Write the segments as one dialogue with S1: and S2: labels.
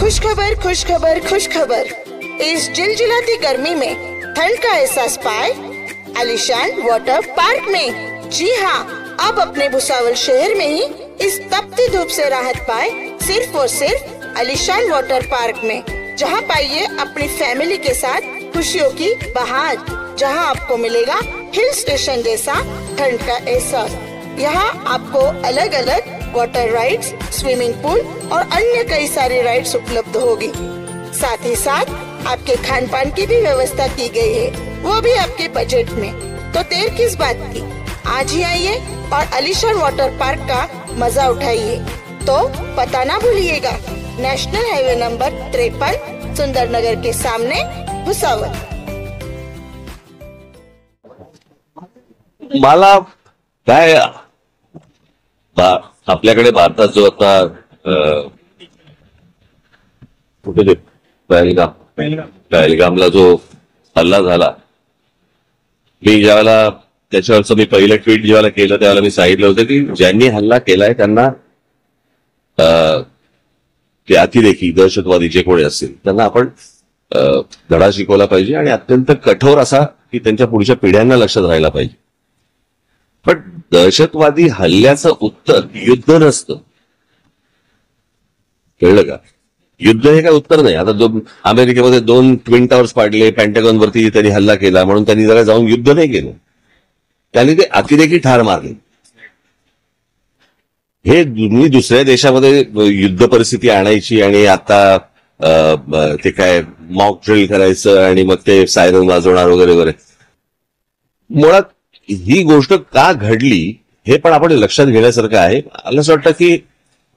S1: खुश खबर खुश खबर खुश खबर। इस जिलजिलाती गर्मी में ठंड का एहसास पाए आलीशान वाटर पार्क में। जी हाँ, अब अपने भुसावल शहर में ही इस तपती धूप से राहत पाए सिर्फ और सिर्फ आलीशान वाटर पार्क में, जहाँ पाइए अपनी फैमिली के साथ खुशियों की बहार, जहाँ आपको मिलेगा हिल स्टेशन जैसा ठंड का एहसास। यहाँ आपको अलग अलग वाटर राइड्स, स्विमिंग पूल और अन्य कई सारी राइड्स उपलब्ध होगी। साथ ही साथ आपके खान पान की भी व्यवस्था की गई है, वो भी आपके बजट में। तो देर किस बात की, आज ही आइए और आलीशान वाटर पार्क का मजा उठाइए। तो पता ना भूलिएगा, नेशनल हाईवे नंबर 53, सुंदरनगर के सामने, भुसावल।
S2: मला काय आपल्याकडे भारतात जो आता कुठे ते पहलगामला जो हल्ला झाला, मी ज्यावेळेला त्याच्यावरचं मी पहिलं ट्विट जेव्हा केलं त्यावेळेला मी सांगितलं होतं की ज्यांनी हल्ला केलाय त्यांना ते अतिरेकी दहशतवादी जे कोणी असतील त्यांना आपण धडा शिकवला पाहिजे आणि अत्यंत कठोर असा की त्यांच्या पुढच्या पिढ्यांना लक्षात राहायला पाहिजे। पण दहशतवादी हल्ल्याचं उत्तर युद्ध नसतं, कळलं का? युद्ध हे काय उत्तर नाही। आता अमेरिकेमध्ये 2 ट्विन टावर्स पाडले, पेंटागॉन वरती त्यांनी हल्ला केला म्हणून त्यांनी जरा जाऊन युद्ध नाही केलं, त्यांनी ते अतिरेकी ठार मारले। हे तुम्ही दुसऱ्या देशामध्ये युद्ध परिस्थिती आणायची आणि आता ते काय मॉक ड्रिल करायचं आणि मग ते सायरन वाजवणार वगैरे वगैरे। मुळात ही गोष्ट का घडली हे पण आपण लक्षात घेण्यासारखं आहे। मला असं वाटतं की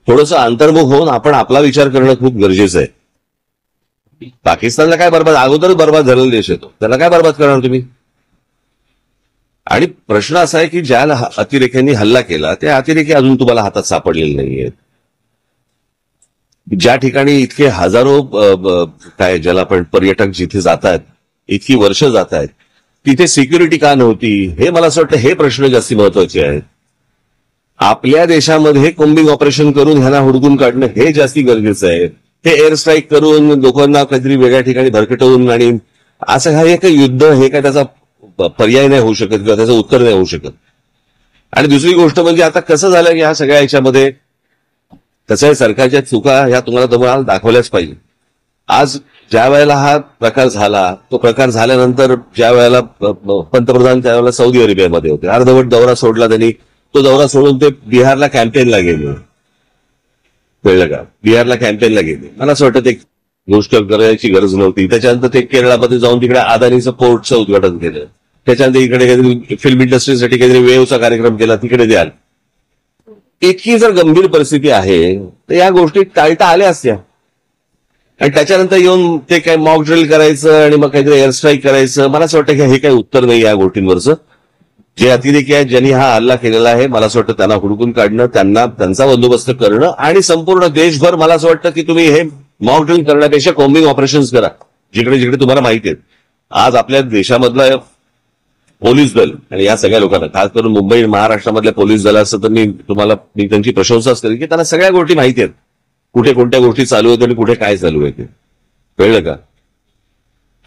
S2: थोडंसं अंतर्मुख होऊन आपण आपला विचार करणं खूप गरजेचं आहे। पाकिस्तानला काय बरबाद, अगोदरच बरबाद झालेला देश येतो, त्याला काय बरबाद करणार तुम्ही? आणि प्रश्न असा आहे की ज्या अतिरेक्यांनी हल्ला केला त्या अतिरेकी अजून तुम्हाला हातात सापडलेले नाहीयेत। ज्या ठिकाणी इतके हजारो काय ज्याला आपण पर्यटक जिथे जात आहेत, इतकी वर्ष जात आहेत, तिथे सिक्युरिटी का नव्हती? हे मला असं वाटतं हे प्रश्न जास्ती महत्वाचे आहेत। आपल्या देशामध्ये कोम्बिंग ऑपरेशन करून ह्यांना हुडकून काढणं हे जास्ती गरजेचं आहे। हे एअर स्ट्राईक करून लोकांना काहीतरी वेगळ्या ठिकाणी भरकटवून आणि असं हा एक युद्ध हे काय त्याचा पर्याय नाही होऊ शकत किंवा त्याचं उत्तर नाही होऊ शकत। आणि दुसरी गोष्ट म्हणजे आता कसं झालं की ह्या सगळ्या याच्यामध्ये कसं आहे, सरकारच्या चुका ह्या तुम्हाला दाखवल्याच पाहिजे। आज ज्या वेळेला हा प्रकार झाला, तो प्रकार झाल्यानंतर ज्या वेळेला पंतप्रधान त्यावेळेला सौदी अरेबियामध्ये होते, अर्धवट दौरा सोडला त्यांनी, तो दौरा सोडून ते बिहारला कॅम्पेनला गेले, कळलं का? बिहारला कॅम्पेनला गेले। मला असं वाटतं ते गोष्ट करायची गरज नव्हती। त्याच्यानंतर ते केरळामध्ये जाऊन तिकडे अदानीचं पोर्टचं उद्घाटन केलं, त्याच्यानंतर इकडे काहीतरी फिल्म इंडस्ट्रीसाठी काहीतरी वेव्हचा कार्यक्रम केला, तिकडे द्याल। इतकी जर गंभीर परिस्थिती आहे तर या गोष्टी टाळता आल्या असत्या। आणि त्याच्यानंतर येऊन ते काय मॉक ड्रिल करायचं आणि मग काहीतरी एअर स्ट्राईक करायचं, मला असं वाटतं की हे काही उत्तर नाही या गोष्टींवरचं। जे अतिरेकी आहेत, ज्यांनी हा हल्ला केलेला आहे, मला असं वाटतं त्यांना हुडकून काढणं, त्यांचा बंदोबस्त करणं आणि संपूर्ण देशभर मला असं वाटतं की तुम्ही हे मॉक ड्रिल करण्यापेक्षा कॉम्बिंग ऑपरेशन्स करा जिकडे जिकडे तुम्हाला माहिती आहेत। आज आपल्या देशामधला पोलीस दल आणि या सगळ्या लोकांना, खास करून मुंबई महाराष्ट्रामधल्या पोलीस दलाचं तर मी त्यांची प्रशंसाच करेन की त्यांना सगळ्या गोष्टी माहिती आहेत, कुठे कोणत्या गोष्टी चालू आहेत आणि कुठे काय चालू आहे ते, कळलं का?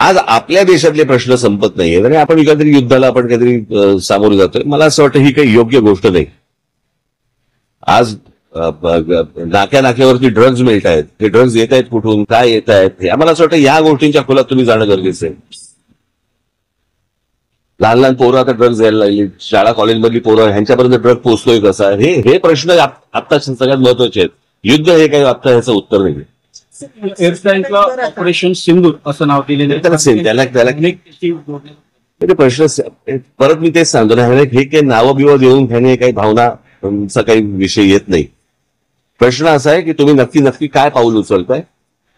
S2: आज आपल्या देशातले प्रश्न संपत नाहीयेत आणि आपण काहीतरी युद्धाला आपण काहीतरी सामोरे जातोय। मला असं वाटतं ही काही योग्य गोष्ट नाही। आज नाक्यावरती ड्रग्ज मिळत आहेत, हे ड्रग्ज येत आहेत कुठून, काय येत आहेत, हे मला असं वाटतं या गोष्टींच्या खोलात तुम्ही जाणं गरजेचं आहे। लहान लहान पोरं आता ड्रग्ज यायला लागली, शाळा कॉलेजमधली पोरं, ह्यांच्यापर्यंत ड्रग पोहोचतोय कसा, हे प्रश्न आता सगळ्यात महत्वाचे आहेत। युद्ध हे काही आता ह्याचं उत्तर नाही।
S3: एअर स्ट्राईकला ऑपरेशन सिंदूर असं नाव दिलेलं आहे,
S2: त्याला प्रश्न परत मी तेच सांगतो ना, हे काही नावं बिवं देऊन ह्याने काही भावनाचा काही विषय येत नाही। प्रश्न असा आहे की तुम्ही नक्की काय पाऊल उचलताय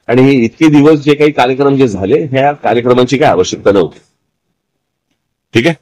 S2: आणि हे इतके दिवस जे काही कार्यक्रम जे झाले, ह्या कार्यक्रमांची काय आवश्यकता नव्हती। ठीक आहे।